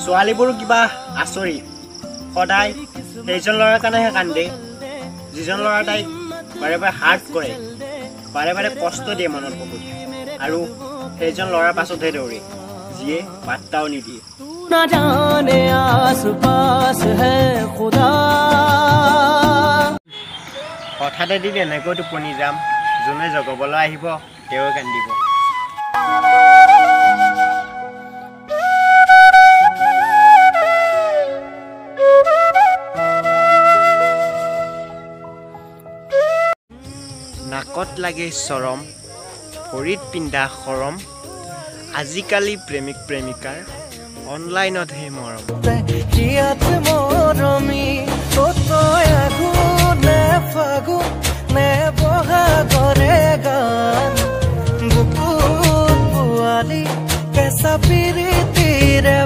ছোৱালীবোৰ কিবা আচৰিত সদায় সেইজন ল'ৰাৰ কাৰণেহে কান্দে যিজন ল'ৰা তাইক বাৰে বাৰে হাৰ্ট কৰে বাৰে বাৰে কষ্ট দিয়ে মনত বহুত আৰু সেইজন ল'ৰাৰ পাছতহে দৌৰে যিয়ে পাত্তাও নিদিয়ে হঠাৎ এদিন এনেকৈ টোপনি যাম যোনে জগাবলৈ আহিব তেওঁ কান্দিব নাকত লাগে চৰম ভৰিত পিন্ধা খৰম আজিকালি প্ৰেমিক প্ৰেমিকাৰ অনলাইনতহে মৰম कैसा पीरी तेरे